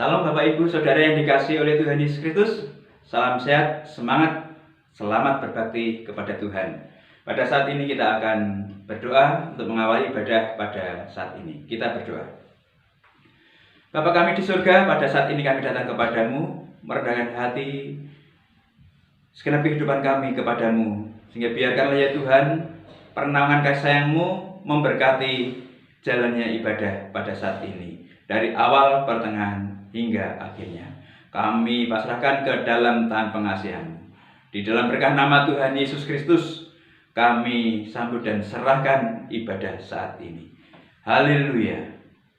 Salam Bapak Ibu Saudara yang dikasihi oleh Tuhan Yesus Kristus. Salam sehat, semangat, selamat berbakti kepada Tuhan. Pada saat ini kita akan berdoa untuk mengawali ibadah pada saat ini. Kita berdoa. Bapa kami di surga, pada saat ini kami datang kepadamu, merendahkan hati, segenap kehidupan kami kepadamu. Sehingga biarkanlah ya Tuhan, pernaungan kasih sayang-Mu memberkati jalannya ibadah pada saat ini. Dari awal, pertengahan, hingga akhirnya. Kami pasrahkan ke dalam tangan pengasihan-Mu. Di dalam berkah nama Tuhan Yesus Kristus, kami sambut dan serahkan ibadah saat ini. Haleluya.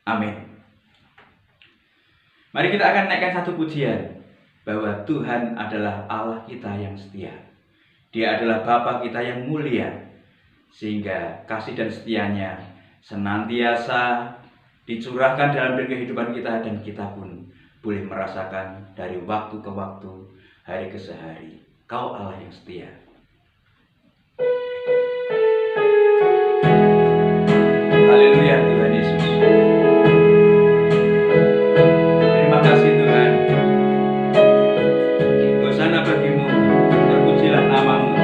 Amin. Mari kita akan naikkan satu pujian, bahwa Tuhan adalah Allah kita yang setia. Dia adalah Bapa kita yang mulia, sehingga kasih dan setianya senantiasa dicurahkan dalam kehidupan kita, dan kita pun boleh merasakan dari waktu ke waktu, hari ke hari. Kau Allah yang setia. Haleluya Tuhan Yesus. Terima kasih Tuhan. Hosana bagimu, terpujilah namamu.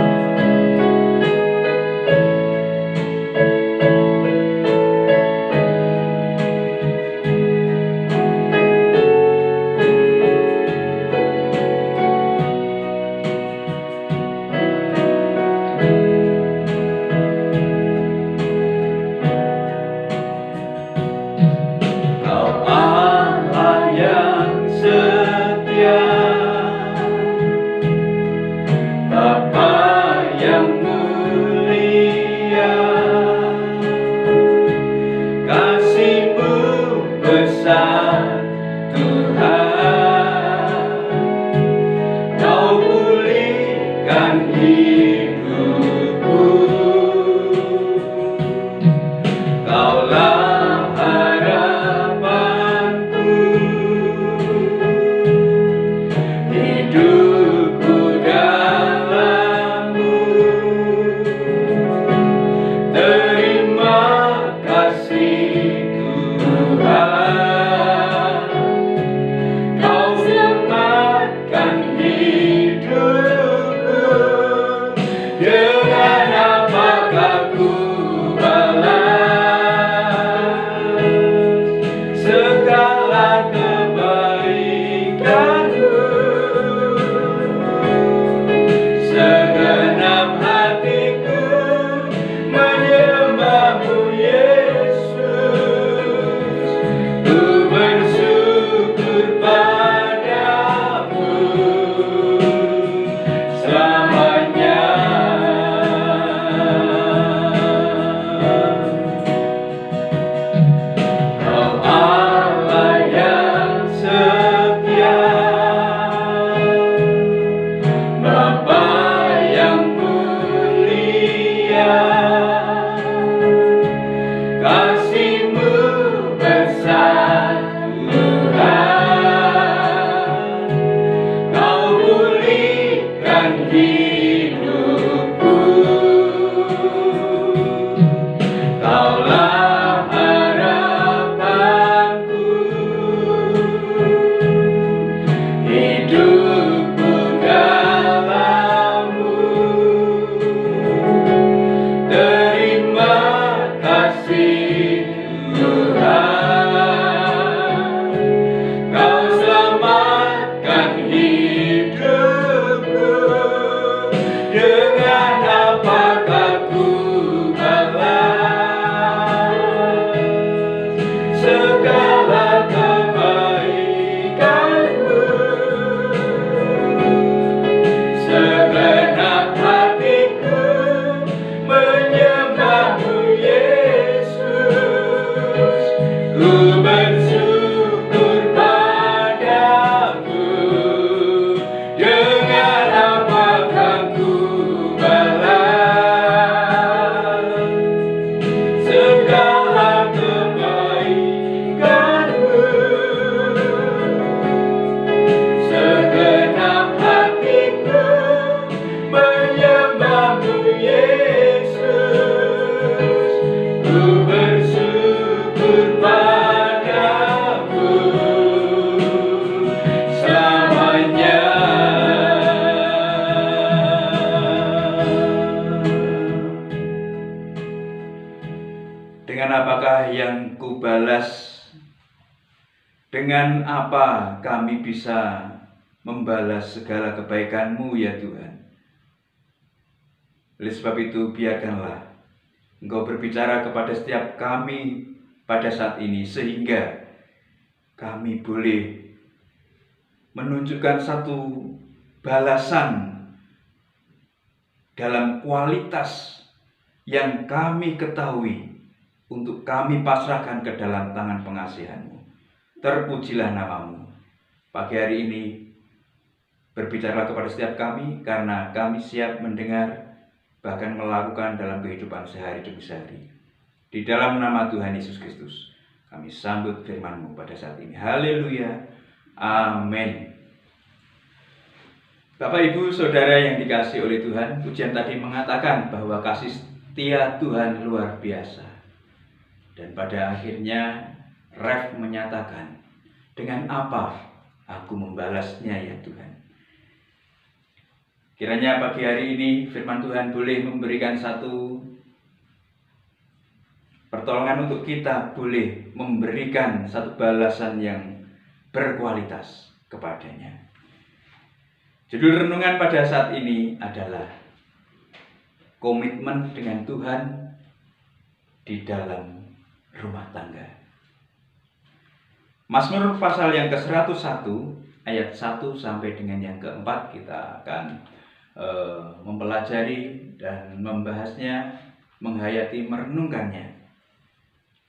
membalas, dengan apa kami bisa membalas segala kebaikan-Mu ya Tuhan. Oleh sebab itu biarkanlah Engkau berbicara kepada setiap kami pada saat ini, sehingga kami boleh menunjukkan satu balasan dalam kualitas yang kami ketahui untuk kami pasrahkan ke dalam tangan pengasihan-Mu. Terpujilah nama-Mu. Pagi hari ini berbicaralah kepada setiap kami, karena kami siap mendengar, bahkan melakukan dalam kehidupan sehari demi sehari. Di dalam nama Tuhan Yesus Kristus, kami sambut firman-Mu pada saat ini. Haleluya. Amin. Bapak, Ibu, Saudara yang dikasihi oleh Tuhan, pujian tadi mengatakan bahwa kasih setia Tuhan luar biasa. Dan pada akhirnya Ref menyatakan, dengan apa aku membalasnya ya Tuhan. Kiranya pagi hari ini firman Tuhan boleh memberikan satu pertolongan untuk kita, boleh memberikan satu balasan yang berkualitas kepadanya. Judul renungan pada saat ini adalah komitmen dengan Tuhan di dalam rumah tangga. Mazmur pasal yang ke-101 ayat 1 sampai dengan yang ke-4 kita akan mempelajari dan membahasnya, menghayati, merenungkannya,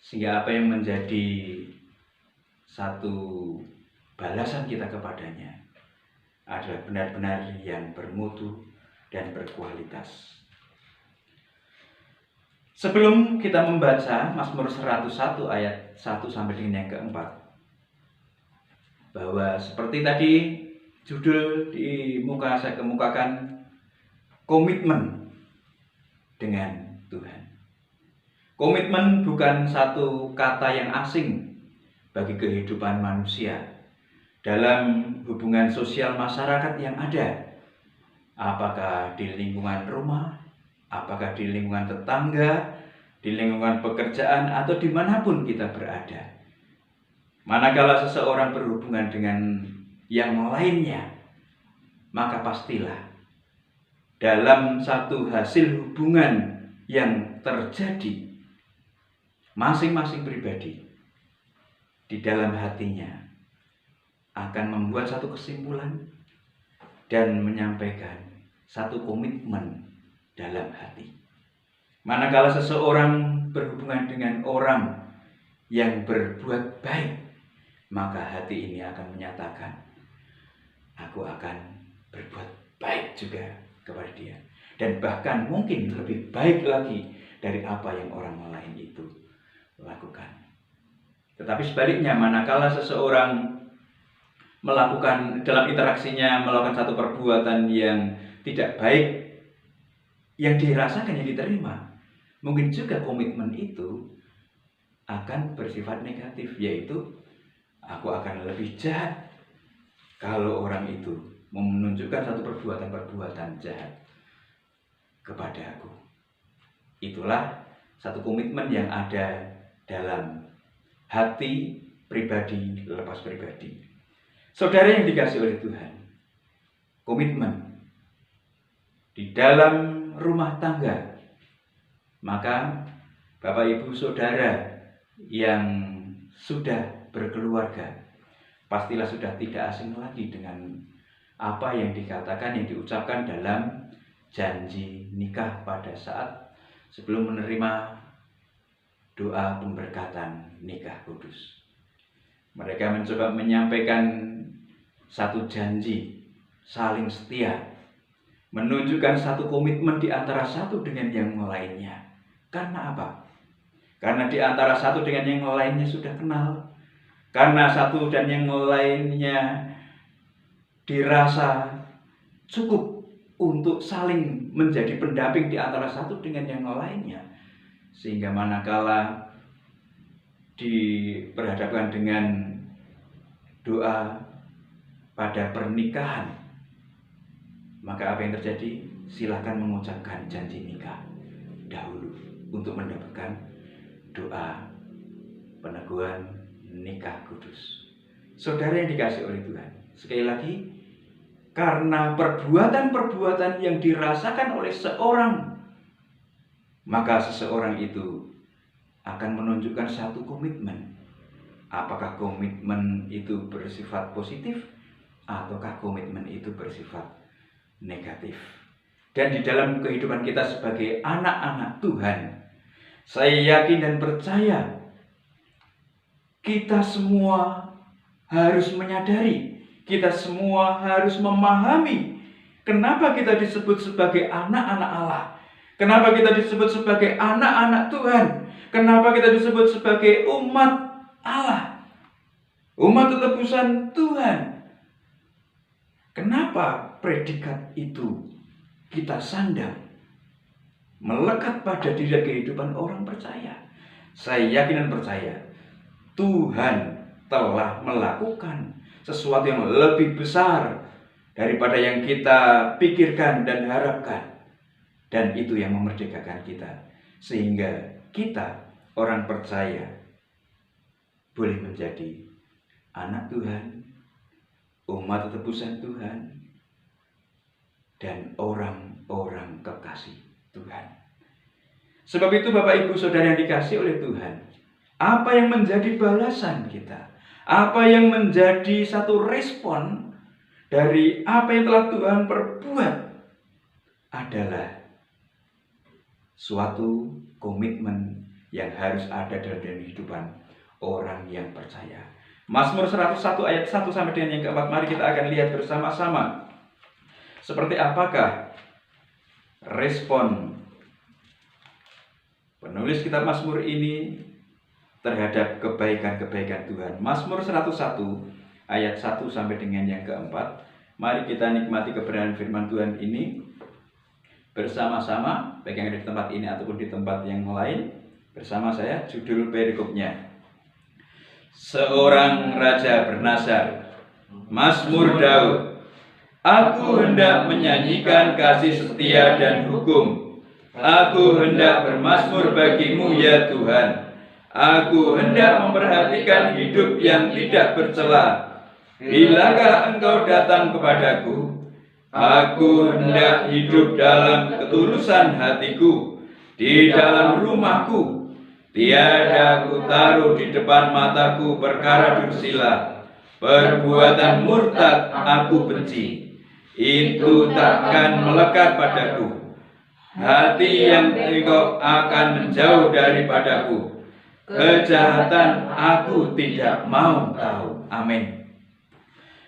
sehingga apa yang menjadi satu balasan kita kepadanya adalah benar-benar yang bermutu dan berkualitas. Sebelum kita membaca Mazmur 101 ayat 1 sampai dengan yang ke-4, bahwa seperti tadi judul saya kemukakan, komitmen dengan Tuhan. Komitmen bukan satu kata yang asing bagi kehidupan manusia dalam hubungan sosial masyarakat yang ada, apakah di lingkungan rumah, apakah di lingkungan tetangga, di lingkungan pekerjaan, atau dimanapun kita berada. Manakala seseorang berhubungan dengan yang lainnya, maka pastilah dalam satu hasil hubungan yang terjadi, masing-masing pribadi di dalam hatinya akan membuat satu kesimpulan dan menyampaikan satu komitmen dalam hati. Manakala seseorang berhubungan dengan orang yang berbuat baik, maka hati ini akan menyatakan, aku akan berbuat baik juga kepada dia, dan bahkan mungkin lebih baik lagi dari apa yang orang lain itu lakukan. Tetapi sebaliknya, manakala seseorang melakukan dalam interaksinya, melakukan satu perbuatan yang tidak baik, yang dirasakan, yang diterima, mungkin juga komitmen itu akan bersifat negatif, yaitu aku akan lebih jahat kalau orang itu menunjukkan satu perbuatan jahat kepada aku. Itulah satu komitmen yang ada dalam hati pribadi lepas pribadi. Saudara yang dikasihi oleh Tuhan, komitmen di dalam rumah tangga, maka Bapak Ibu Saudara yang sudah berkeluarga, pastilah sudah tidak asing lagi dengan apa yang dikatakan, yang diucapkan dalam janji nikah pada saat sebelum menerima doa pemberkatan nikah kudus. Mereka mencoba menyampaikan satu janji saling setia, menunjukkan satu komitmen di antara satu dengan yang lainnya. Karena apa? Karena di antara satu dengan yang lainnya sudah kenal. Karena satu dan yang lainnya dirasa cukup untuk saling menjadi pendamping di antara satu dengan yang lainnya. Sehingga manakala diperhadapkan dengan doa pada pernikahan, maka apa yang terjadi? Silakan mengucapkan janji nikah dahulu untuk mendapatkan doa peneguhan nikah kudus. Saudara yang dikasihi oleh Tuhan, sekali lagi, karena perbuatan-perbuatan yang dirasakan oleh seorang, maka seseorang itu akan menunjukkan satu komitmen. Apakah komitmen itu bersifat positif ataukah komitmen itu bersifat negatif? Dan di dalam kehidupan kita sebagai anak-anak Tuhan, saya yakin dan percaya kita semua harus menyadari, kita semua harus memahami kenapa kita disebut sebagai anak-anak Allah, kenapa kita disebut sebagai anak-anak Tuhan, kenapa kita disebut sebagai umat Allah, umat tebusan Tuhan. Kenapa predikat itu kita sandang, melekat pada diri dan kehidupan orang percaya? Saya yakin dan percaya Tuhan telah melakukan sesuatu yang lebih besar daripada yang kita pikirkan dan harapkan. Dan itu yang memerdekakan kita, sehingga kita orang percaya boleh menjadi anak Tuhan, umat tebusan Tuhan, dan orang-orang kekasih Tuhan. Sebab itu Bapak Ibu Saudara yang dikasihi oleh Tuhan, apa yang menjadi balasan kita? Apa yang menjadi satu respon dari apa yang telah Tuhan perbuat adalah suatu komitmen yang harus ada dalam kehidupan orang yang percaya. Mazmur 101 ayat 1 sampai dengan yang keempat, mari kita akan lihat bersama-sama seperti apakah respon penulis kitab Mazmur ini terhadap kebaikan-kebaikan Tuhan. Mazmur 101 ayat 1 sampai dengan yang keempat. Mari kita nikmati kebenaran firman Tuhan ini bersama-sama, baik yang ada di tempat ini ataupun di tempat yang lain. Bersama saya, judul perikopnya, Seorang Raja Bernazar. Mazmur Daud. Aku hendak menyanyikan kasih setia dan hukum. Aku hendak bermazmur bagimu ya Tuhan. Aku hendak memperhatikan hidup yang tidak bercela. Bilakah engkau datang kepadaku? Aku hendak hidup dalam ketulusan hatiku. Di dalam rumahku tiada aku taruh di depan mataku perkara dursila. Perbuatan murtad aku benci, itu takkan melekat padaku. Hati yang tengok akan menjauh daripadaku. Kejahatan aku tidak mau tahu. Amin.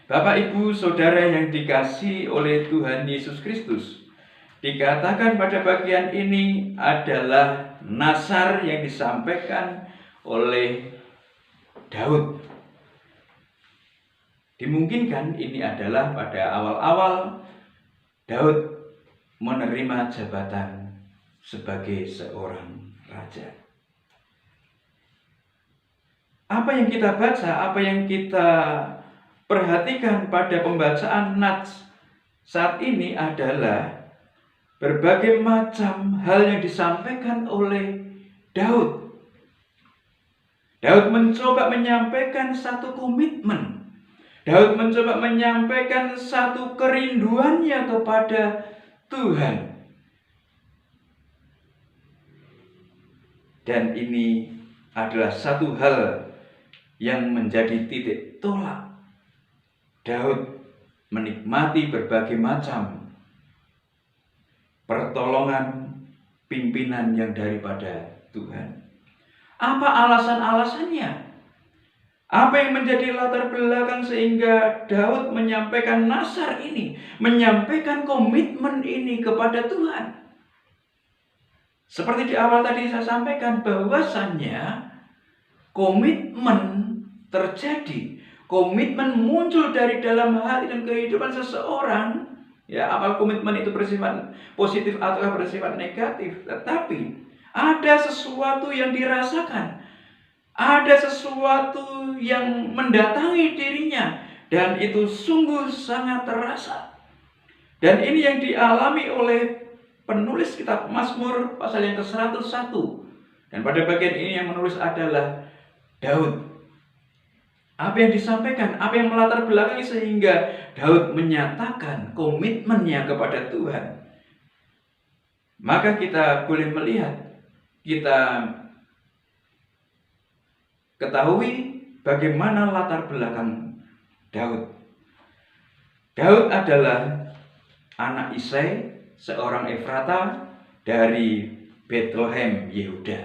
Bapak Ibu Saudara yang dikasihi oleh Tuhan Yesus Kristus, dikatakan pada bagian ini adalah nasar yang disampaikan oleh Daud. Dimungkinkan ini adalah pada awal-awal Daud menerima jabatan sebagai seorang raja. Apa yang kita baca, apa yang kita perhatikan pada pembacaan Nats saat ini adalah berbagai macam hal yang disampaikan oleh Daud. Daud mencoba menyampaikan satu komitmen. Daud mencoba menyampaikan satu kerinduannya kepada Tuhan. Dan ini adalah satu hal yang menjadi titik tolak Daud menikmati berbagai macam pertolongan pimpinan yang daripada Tuhan. Apa alasan-alasannya? Apa yang menjadi latar belakang sehingga Daud menyampaikan nasar ini, menyampaikan komitmen ini kepada Tuhan? Seperti di awal tadi saya sampaikan bahwasannya komitmen terjadi, komitmen muncul dari dalam hati dan kehidupan seseorang. Ya, apakah komitmen itu bersifat positif atau bersifat negatif, tetapi ada sesuatu yang dirasakan, ada sesuatu yang mendatangi dirinya, dan itu sungguh sangat terasa. Dan ini yang dialami oleh penulis kitab Mazmur pasal yang ke-101. Dan pada bagian ini yang menulis adalah Daud. Apa yang disampaikan, apa yang melatar belakangi sehingga Daud menyatakan komitmennya kepada Tuhan. Maka kita boleh melihat, kita ketahui bagaimana latar belakang Daud. Daud adalah anak Isai, seorang Efrata dari Bethlehem, Yehuda.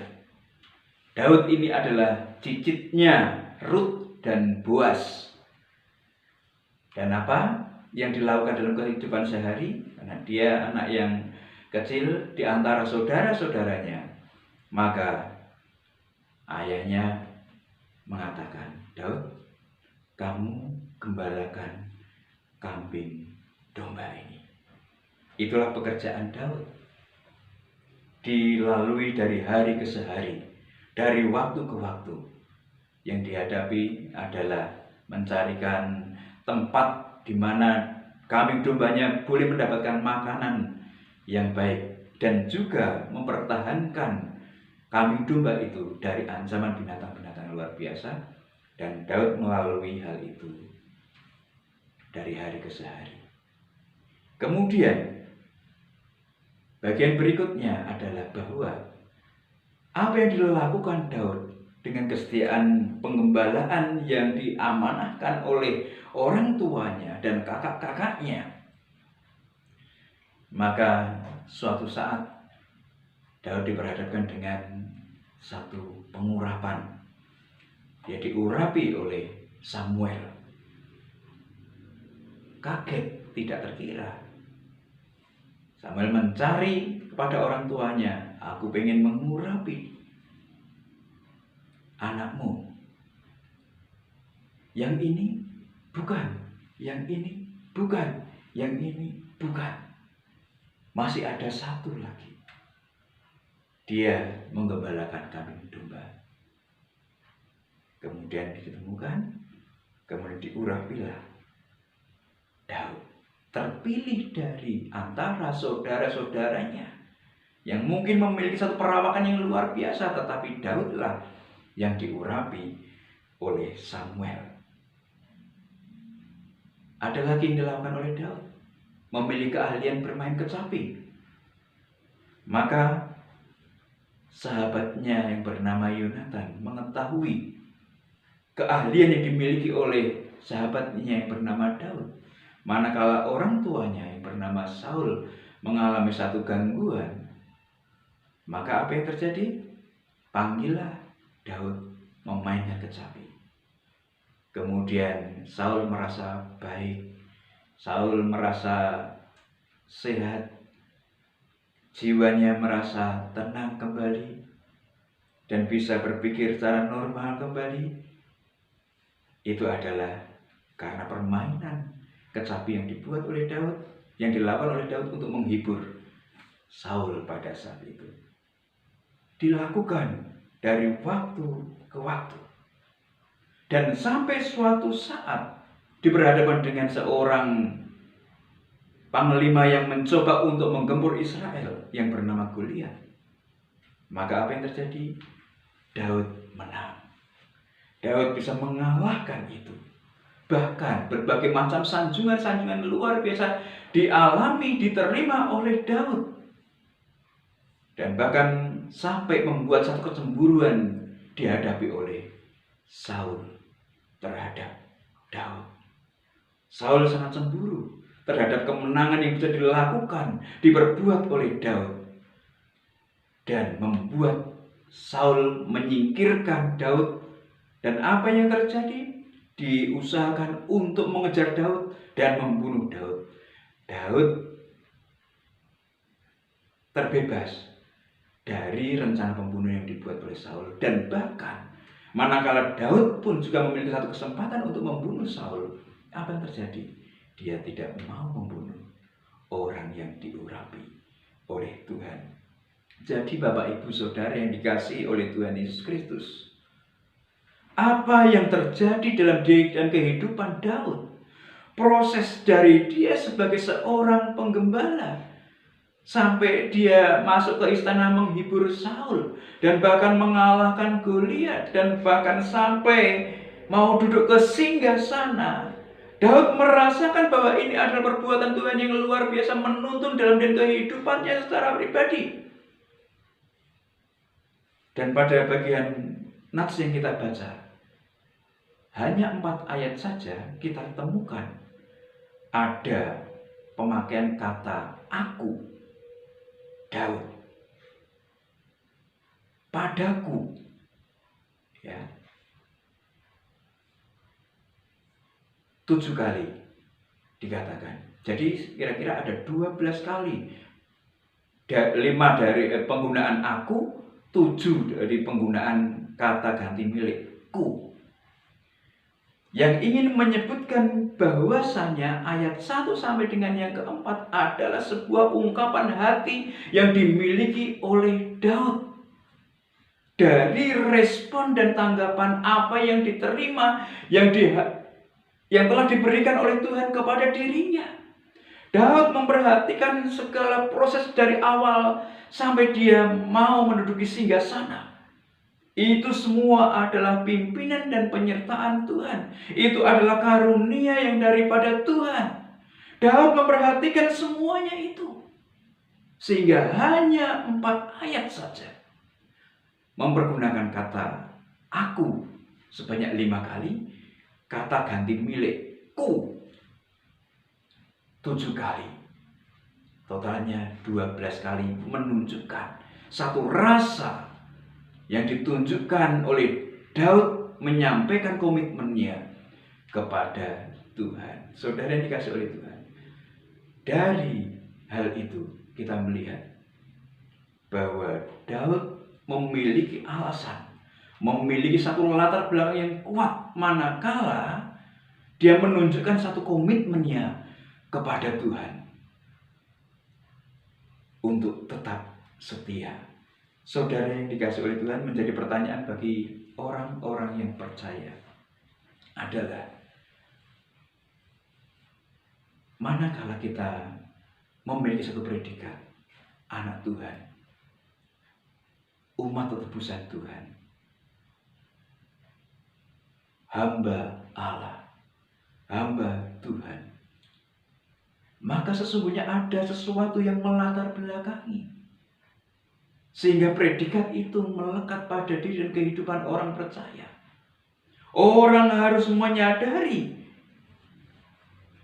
Daud ini adalah cicitnya Rut dan Boas. Dan apa yang dilakukan dalam kehidupan sehari? Karena dia anak yang kecil di antara saudara-saudaranya, maka ayahnya mengatakan, Daud, kamu gembalakan kambing domba ini. Itulah pekerjaan Daud. Dilalui dari hari ke hari, dari waktu ke waktu. Yang dihadapi adalah mencarikan tempat di mana kambing dombanya boleh mendapatkan makanan yang baik, dan juga mempertahankan kambing domba itu dari ancaman binatang-binatang luar biasa. Dan Daud melalui hal itu dari hari ke hari. Kemudian bagian berikutnya adalah bahwa apa yang dilakukan Daud dengan kesetiaan penggembalaan yang diamanahkan oleh orang tuanya dan kakak-kakaknya, maka suatu saat Daud diperhadapkan dengan satu pengurapan. Dia diurapi oleh Samuel. Kaget, tidak terkira. Samuel mencari kepada orang tuanya, aku pengen mengurapi anakmu. Yang ini bukan, yang ini bukan, yang ini bukan. Masih ada satu lagi. Dia menggembalakan kambing domba. Kemudian ditemukan, kemudian diurapilah Daud, terpilih dari antara saudara-saudaranya yang mungkin memiliki satu perawakan yang luar biasa, tetapi Daudlah yang diurapi oleh Samuel. Ada lagi yang dilakukan oleh Daud, memiliki keahlian bermain kecapi. Maka sahabatnya yang bernama Yonatan mengetahui keahlian yang dimiliki oleh sahabatnya yang bernama Daud. Manakala orang tuanya yang bernama Saul mengalami satu gangguan, maka apa yang terjadi? Panggillah Daud memainkan kecapi. Kemudian Saul merasa baik, Saul merasa sehat, jiwanya merasa tenang kembali, dan bisa berpikir secara normal kembali. Itu adalah karena permainan kecapi yang dibuat oleh Daud, yang dilakukan oleh Daud untuk menghibur Saul pada saat itu. Dilakukan dari waktu ke waktu. Dan sampai suatu saat diberhadapan dengan seorang panglima yang mencoba untuk menggempur Israel yang bernama Goliat. Maka apa yang terjadi? Daud menang. Daud bisa mengalahkan itu. Bahkan berbagai macam sanjungan-sanjungan luar biasa dialami, diterima oleh Daud. Dan bahkan sampai membuat satu kecemburuan dihadapi oleh Saul terhadap Daud. Saul sangat cemburu terhadap kemenangan yang bisa dilakukan, diperbuat oleh Daud. Dan membuat Saul menyingkirkan Daud. Dan apa yang terjadi? Diusahakan untuk mengejar Daud dan membunuh Daud. Daud terbebas dari rencana pembunuhan yang dibuat oleh Saul. Dan bahkan manakala Daud pun juga memiliki satu kesempatan untuk membunuh Saul, apa yang terjadi? Dia tidak mau membunuh orang yang diurapi oleh Tuhan. Jadi Bapak Ibu Saudara yang dikasihi oleh Tuhan Yesus Kristus, apa yang terjadi dalam diri dan kehidupan Daud? Proses dari dia sebagai seorang penggembala sampai dia masuk ke istana menghibur Saul dan bahkan mengalahkan Goliat dan bahkan sampai mau duduk ke singgasana. Daud merasakan bahwa ini adalah perbuatan Tuhan yang luar biasa menuntun dalam dan kehidupannya secara pribadi. Dan pada bagian nats yang kita baca, hanya 4 ayat saja kita temukan ada pemakaian kata aku, Daud, padaku, ya, 7 kali dikatakan. Jadi kira-kira ada 12 kali. 5 dari penggunaan aku, 7 dari penggunaan kata ganti milik ku. Yang ingin menyebutkan bahwasanya ayat 1 sampai dengan yang keempat adalah sebuah ungkapan hati yang dimiliki oleh Daud. Dari respon dan tanggapan apa yang diterima, yang telah diberikan oleh Tuhan kepada dirinya. Daud memperhatikan segala proses dari awal sampai dia mau menduduki singgasana. Itu semua adalah pimpinan dan penyertaan Tuhan. Itu adalah karunia yang daripada Tuhan. Daud memperhatikan semuanya itu. Sehingga hanya 4 ayat saja mempergunakan kata aku sebanyak 5 kali, kata ganti milik ku 7 kali. Totalnya 12 kali menunjukkan satu rasa yang ditunjukkan oleh Daud menyampaikan komitmennya kepada Tuhan. Saudara yang dikasih oleh Tuhan, dari hal itu kita melihat bahwa Daud memiliki alasan, memiliki satu latar belakang yang kuat manakala dia menunjukkan satu komitmennya kepada Tuhan untuk tetap setia. Saudara yang dikasih oleh Tuhan, menjadi pertanyaan bagi orang-orang yang percaya adalah, manakala kita memiliki satu predikat anak Tuhan, umat tebusan Tuhan, hamba Allah, hamba Tuhan, maka sesungguhnya ada sesuatu yang melatar belakangi sehingga predikat itu melekat pada diri dan kehidupan orang percaya. Orang harus menyadari,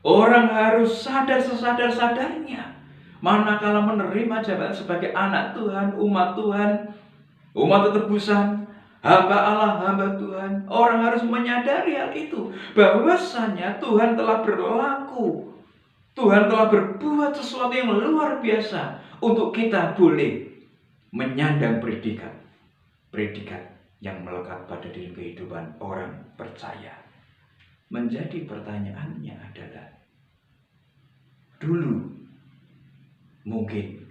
orang harus sadar sesadar-sadarnya manakala menerima jabatan sebagai anak Tuhan, umat Tuhan, umat tebusan, hamba Allah, hamba Tuhan. Orang harus menyadari hal itu, bahwasanya Tuhan telah berlaku, Tuhan telah berbuat sesuatu yang luar biasa untuk kita boleh menyandang predikat yang melekat pada diri kehidupan orang percaya. Menjadi pertanyaannya adalah, dulu mungkin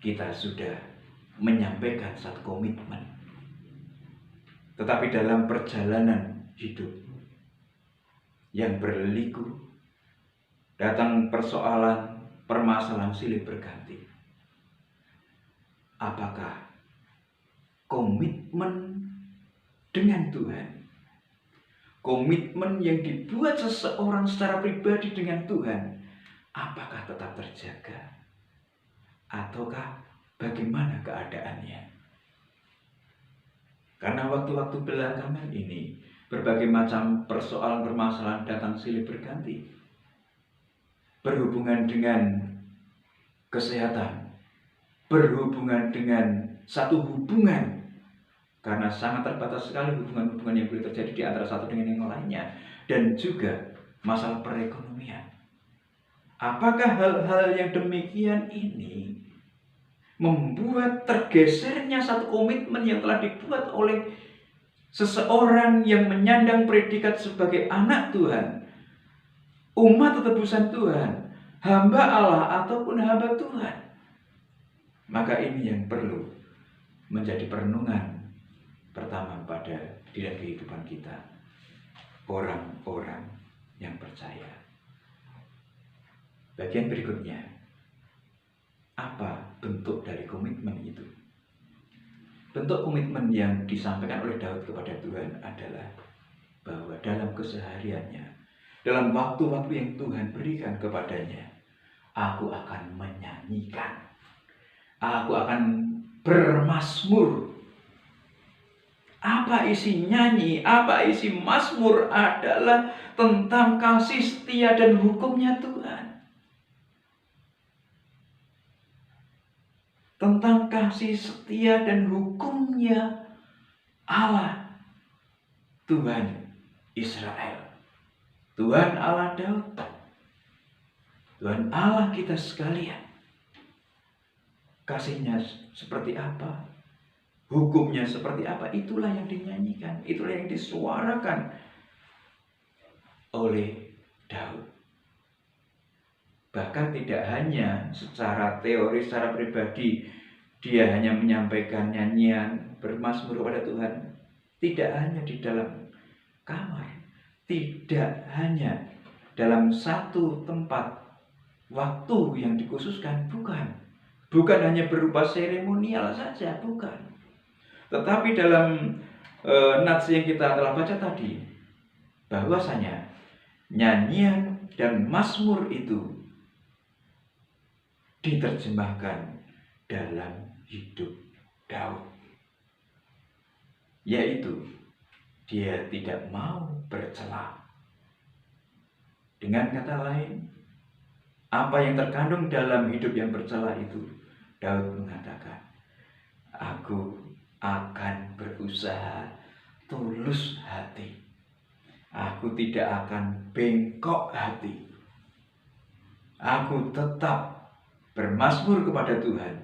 kita sudah menyampaikan satu komitmen, tetapi dalam perjalanan hidup yang berliku, datang persoalan, permasalahan silih berganti. Apakah komitmen dengan Tuhan, komitmen yang dibuat seseorang secara pribadi dengan Tuhan, apakah tetap terjaga? Ataukah bagaimana keadaannya? Karena waktu-waktu belakangan ini berbagai macam persoalan permasalahan datang silih berganti, berhubungan dengan kesehatan, berhubungan dengan satu hubungan, karena sangat terbatas sekali hubungan-hubungan yang boleh terjadi di antara satu dengan yang lainnya, dan juga masalah perekonomian. Apakah hal-hal yang demikian ini membuat tergesernya satu komitmen yang telah dibuat oleh seseorang yang menyandang predikat sebagai anak Tuhan, umat tebusan Tuhan, hamba Allah ataupun hamba Tuhan? Maka ini yang perlu menjadi perenungan pertama pada diri dan kehidupan kita, orang-orang yang percaya. Bagian berikutnya, Apa bentuk dari komitmen itu? Bentuk komitmen yang disampaikan oleh Daud kepada Tuhan adalah bahwa dalam kesehariannya, dalam waktu-waktu yang Tuhan berikan kepadanya, aku akan menyanyikan, aku akan bermazmur. Apa isi nyanyi, apa isi mazmur adalah tentang kasih setia dan hukumnya Tuhan. Tentang kasih setia dan hukumnya Allah, Tuhan Israel, Tuhan Allah Daud, Tuhan Allah kita sekalian. Kasihnya seperti apa, hukumnya seperti apa, itulah yang dinyanyikan, itulah yang disuarakan oleh Daud. Bahkan tidak hanya secara teori, secara pribadi, dia hanya menyampaikan nyanyian bermazmur kepada Tuhan. Tidak hanya di dalam kamar, tidak hanya dalam satu tempat waktu yang dikhususkan, bukan hanya berupa seremonial saja, bukan. Tetapi dalam nats yang kita telah baca tadi, bahwasanya nyanyian dan mazmur itu diterjemahkan dalam hidup Daud, yaitu dia tidak mau bercela. Dengan kata lain, apa yang terkandung dalam hidup yang bercela itu, Daud mengatakan, aku akan berusaha tulus hati, aku tidak akan bengkok hati, aku tetap bermazmur kepada Tuhan,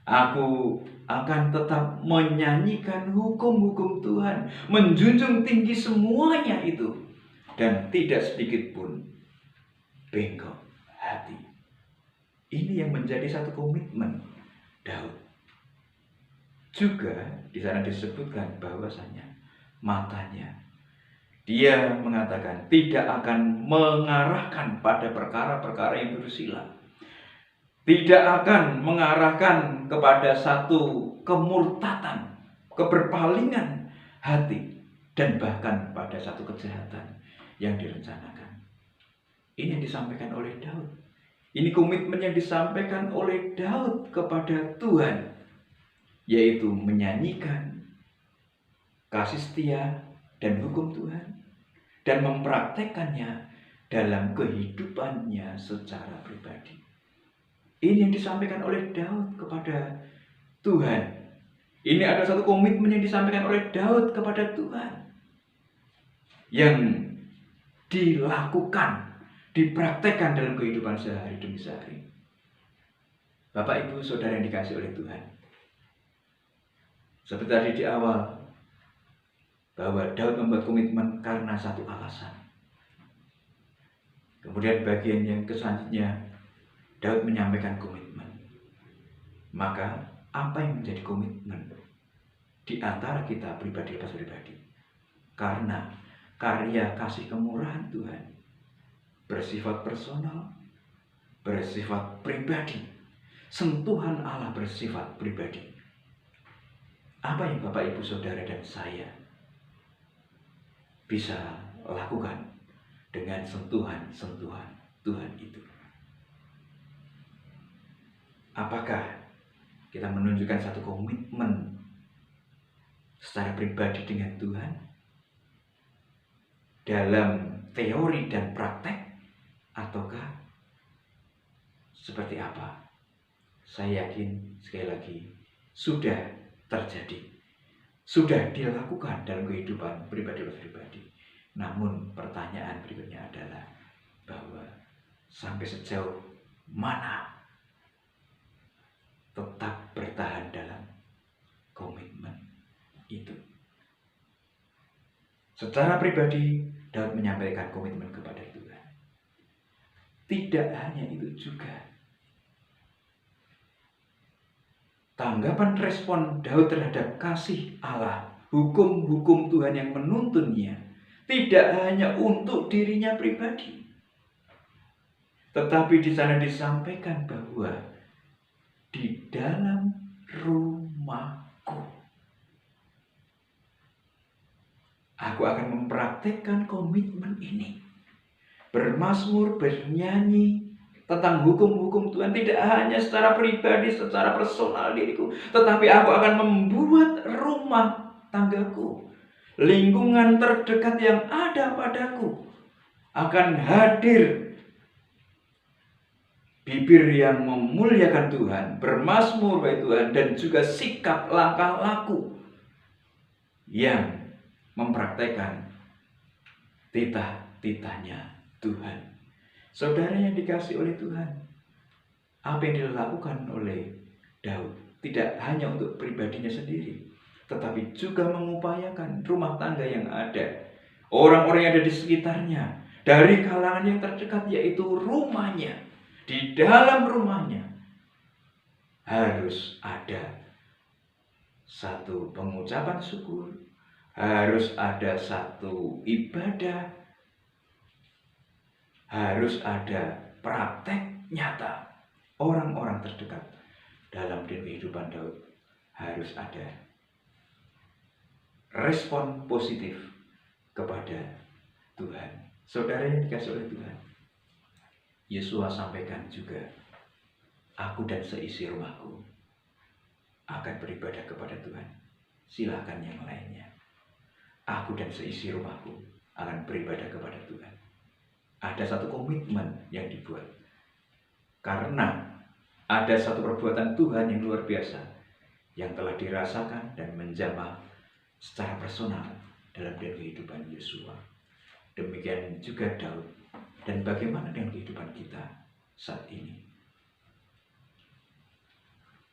aku akan tetap menyanyikan hukum-hukum Tuhan, menjunjung tinggi semuanya itu, dan tidak sedikit pun bengkok hati. Ini yang menjadi satu komitmen Daud. Juga di sana disebutkan bahwasanya matanya, dia mengatakan tidak akan mengarahkan pada perkara-perkara yang bersila, tidak akan mengarahkan kepada satu kemurtatan, keberpalingan hati, dan bahkan pada satu kejahatan yang direncanakan. Ini yang disampaikan oleh Daud. Ini komitmen yang disampaikan oleh Daud kepada Tuhan, yaitu menyanyikan kasih setia dan hukum Tuhan, dan mempraktekannya dalam kehidupannya secara pribadi. Ini yang disampaikan oleh Daud kepada Tuhan. Ini adalah satu komitmen yang disampaikan oleh Daud kepada Tuhan, yang dilakukan, dipraktekkan dalam kehidupan sehari demi sehari. Bapak, Ibu, Saudara yang dikasihi oleh Tuhan, seperti tadi di awal, bahwa Daud membuat komitmen karena satu alasan. Kemudian bagian yang selanjutnya, Daud menyampaikan komitmen. Maka apa yang menjadi komitmen di antara kita pribadi lepas pribadi? Karena karya kasih kemurahan Tuhan bersifat personal, bersifat pribadi. Sentuhan Allah bersifat pribadi. Apa yang Bapak, Ibu, Saudara, dan saya bisa lakukan dengan sentuhan-sentuhan Tuhan itu? Apakah kita menunjukkan satu komitmen secara pribadi dengan Tuhan dalam teori dan praktek, ataukah seperti apa? Saya yakin sekali lagi sudah terjadi, sudah dilakukan dalam kehidupan pribadi. Namun pertanyaan berikutnya adalah bahwa sampai sejauh mana tetap bertahan dalam komitmen itu. Secara pribadi, Daud menyampaikan komitmen kepada Tuhan. Tidak hanya itu juga, tanggapan respon Daud terhadap kasih Allah, hukum-hukum Tuhan yang menuntunnya, tidak hanya untuk dirinya pribadi, tetapi di sana disampaikan bahwa di dalam rumahku. Aku akan mempraktekkan komitmen ini. Bermazmur, bernyanyi tentang hukum-hukum Tuhan tidak hanya secara pribadi, secara personal diriku, tetapi aku akan membuat rumah tanggaku, lingkungan terdekat yang ada padaku akan hadir bibir yang memuliakan Tuhan, bermazmur bagi Tuhan, dan juga sikap langkah laku yang mempraktekkan titah-titahnya Tuhan. Saudara yang dikasihi oleh Tuhan, apa yang dilakukan oleh Daud tidak hanya untuk pribadinya sendiri, tetapi juga mengupayakan rumah tangga yang ada, orang-orang yang ada di sekitarnya, dari kalangan yang terdekat, yaitu rumahnya. Di dalam rumahnya harus ada satu pengucapan syukur, harus ada satu ibadah, harus ada praktek nyata. Orang-orang terdekat dalam kehidupan Daud harus ada respon positif kepada Tuhan. Saudara yang dikasihi oleh Tuhan, Yesua sampaikan juga, aku dan seisi rumahku akan beribadah kepada Tuhan. Silakan yang lainnya. Aku dan seisi rumahku akan beribadah kepada Tuhan. Ada satu komitmen yang dibuat. Karena ada satu perbuatan Tuhan yang luar biasa yang telah dirasakan dan menjamah secara personal dalam kehidupan Yesua. Demikian juga Daud. Dan bagaimana dengan kehidupan kita saat ini?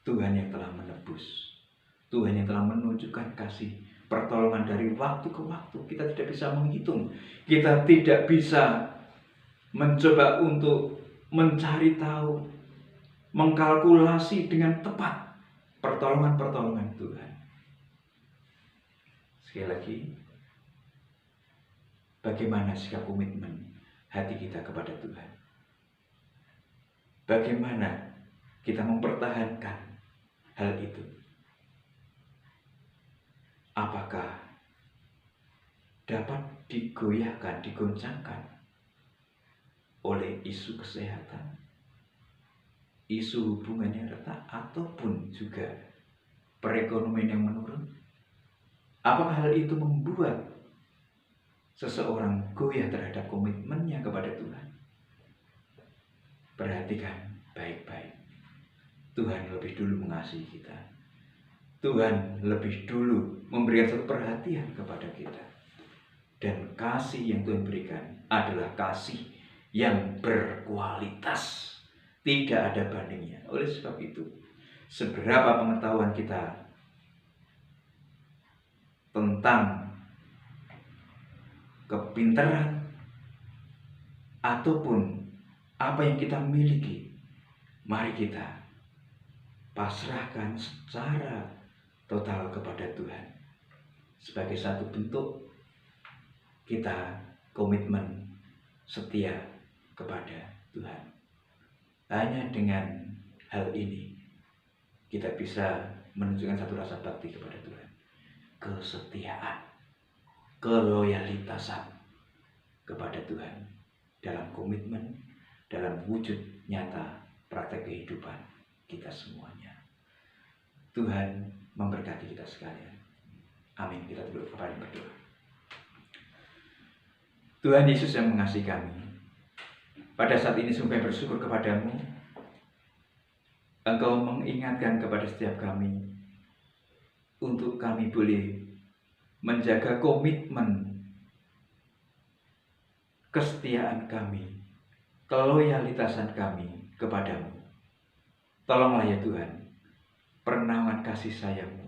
Tuhan yang telah menebus, Tuhan yang telah menunjukkan kasih pertolongan dari waktu ke waktu. Kita tidak bisa menghitung, kita tidak bisa mencoba untuk mencari tahu, mengkalkulasi dengan tepat pertolongan-pertolongan Tuhan. Sekali lagi, bagaimana sikap komitmen hati kita kepada Tuhan? Bagaimana kita mempertahankan hal itu? Apakah dapat digoyahkan, digoncangkan oleh isu kesehatan, isu hubungan yang retak, ataupun juga perekonomian yang menurun? Apakah hal itu membuat seseorang goyah terhadap komitmennya kepada Tuhan? Perhatikan baik-baik. Tuhan lebih dulu mengasihi kita. Tuhan lebih dulu memberikan satu perhatian kepada kita. Dan kasih yang Tuhan berikan adalah kasih yang berkualitas. Tidak ada bandingnya. Oleh sebab itu, seberapa pengetahuan kita tentang kepintaran ataupun apa yang kita miliki, mari kita pasrahkan secara total kepada Tuhan. Sebagai satu bentuk kita komitmen setia kepada Tuhan. Hanya dengan hal ini kita bisa menunjukkan satu rasa bakti kepada Tuhan. Kesetiaan, keloyalitasan kepada Tuhan dalam komitmen, dalam wujud nyata praktek kehidupan kita semuanya. Tuhan memberkati kita sekalian. Amin. Kita duduk kepada berdoa. Tuhan Yesus yang mengasihi kami, pada saat ini sungguh bersyukur kepadamu. Engkau mengingatkan kepada setiap kami untuk kami boleh menjaga komitmen, kesetiaan kami, keloyalitasan kami kepadamu. Tolonglah ya Tuhan, pernaungan kasih sayang-Mu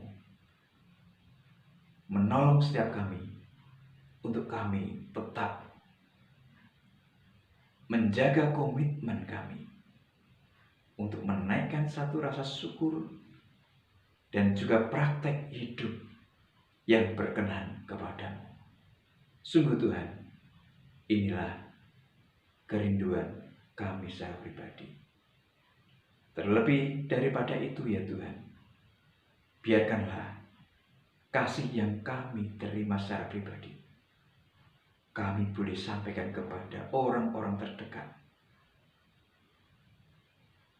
menolong setiap kami untuk kami tetap menjaga komitmen kami untuk menaikkan satu rasa syukur dan juga praktek hidup yang berkenan kepadamu. Sungguh Tuhan, inilah kerinduan kami secara pribadi. Terlebih daripada itu ya Tuhan, biarkanlah kasih yang kami terima secara pribadi, kami boleh sampaikan kepada orang-orang terdekat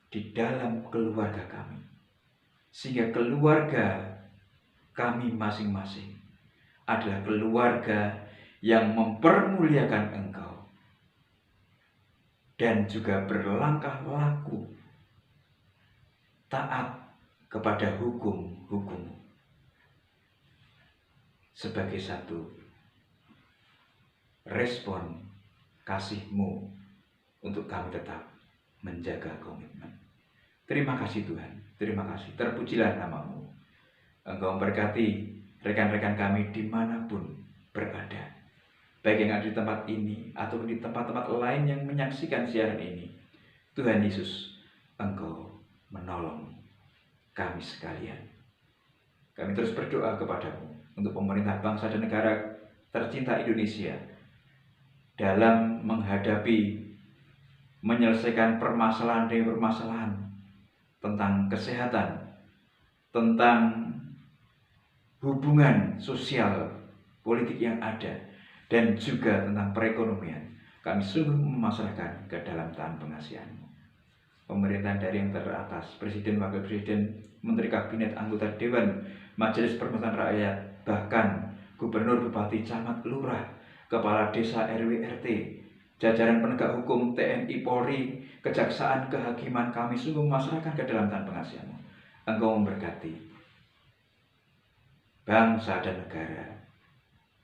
di dalam keluarga kami, sehingga keluarga kami masing-masing adalah keluarga yang mempermuliakan Engkau dan juga berlangkah laku taat kepada hukum-hukum sebagai satu respon kasih-Mu untuk kami tetap menjaga komitmen. Terima kasih Tuhan, terima kasih. Terpujilah nama-Mu. Engkau memberkati rekan-rekan kami dimanapun berada, baik yang ada di tempat ini atau di tempat-tempat lain yang menyaksikan siaran ini. Tuhan Yesus, Engkau menolong kami sekalian. Kami terus berdoa kepadamu untuk pemerintah bangsa dan negara tercinta Indonesia dalam menghadapi menyelesaikan permasalahan demi permasalahan tentang kesehatan, tentang hubungan sosial politik yang ada, dan juga tentang perekonomian. Kami sungguh memasrahkan ke dalam tangan pengasihan-Mu. Pemerintahan dari yang teratas, Presiden, Wakil Presiden, Menteri Kabinet, anggota Dewan, Majelis Permusyawaratan Rakyat, bahkan Gubernur, Bupati, Camat, Lurah, Kepala Desa, RW, RT, jajaran penegak hukum, TNI, Polri, Kejaksaan, Kehakiman, kami sungguh memasrahkan ke dalam tangan pengasihan-Mu. Engkau memberkati bangsa dan negara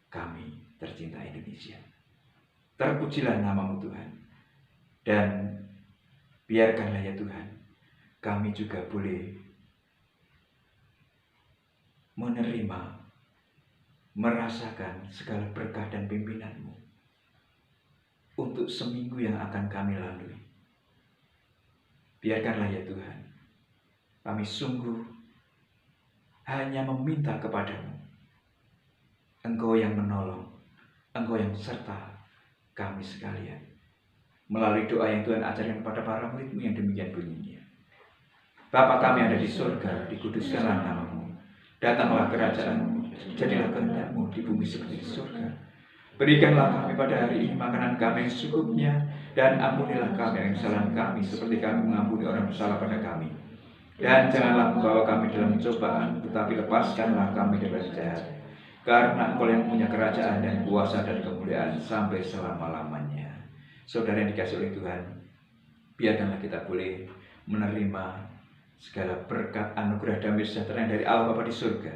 kami tercinta Indonesia. Terpujilah nama-Mu Tuhan, dan biarkanlah ya Tuhan, kami juga boleh menerima, merasakan segala berkah dan pimpinan-Mu untuk seminggu yang akan kami lalui. Biarkanlah ya Tuhan, kami sungguh hanya meminta kepadamu. Engkau yang menolong, Engkau yang serta kami sekalian. Melalui doa yang Tuhan ajarkan kepada para murid-Mu yang demikian bunyinya. Bapa kami yang ada di surga, dikuduskanlah nama-Mu. Datanglah kerajaan-Mu, jadilah kehendak-Mu di bumi seperti di surga. Berikanlah kami pada hari ini makanan kami yang secukupnya, dan ampunilah kami yang kesalahan kami, seperti kami mengampuni orang bersalah pada kami. Dan janganlah membawa kami dalam cobaan, tetapi lepaskanlah kami dari jahat. Karena Engkau yang punya kerajaan dan kuasa dan kemuliaan sampai selama-lamanya. Saudara yang dikasihi oleh Tuhan, biarkanlah kita boleh menerima segala berkat anugerah damai sejahtera dari Allah Bapa di surga,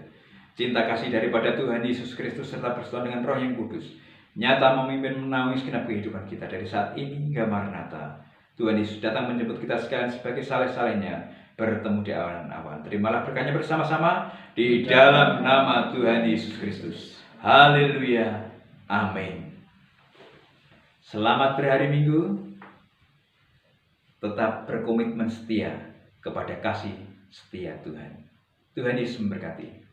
cinta kasih daripada Tuhan Yesus Kristus, serta persekutuan dengan Roh yang Kudus, nyata memimpin menaungi segenap kehidupan kita dari saat ini hingga Maranatha. Tuhan Yesus datang menjemput kita sekalian sebagai saleh-salehnya, bertemu di awan-awan. Terimalah berkahnya bersama-sama di dalam nama Tuhan Yesus Kristus. Haleluya. Amin. Selamat berhari Minggu. Tetap berkomitmen setia kepada kasih setia Tuhan. Tuhan Yesus memberkati.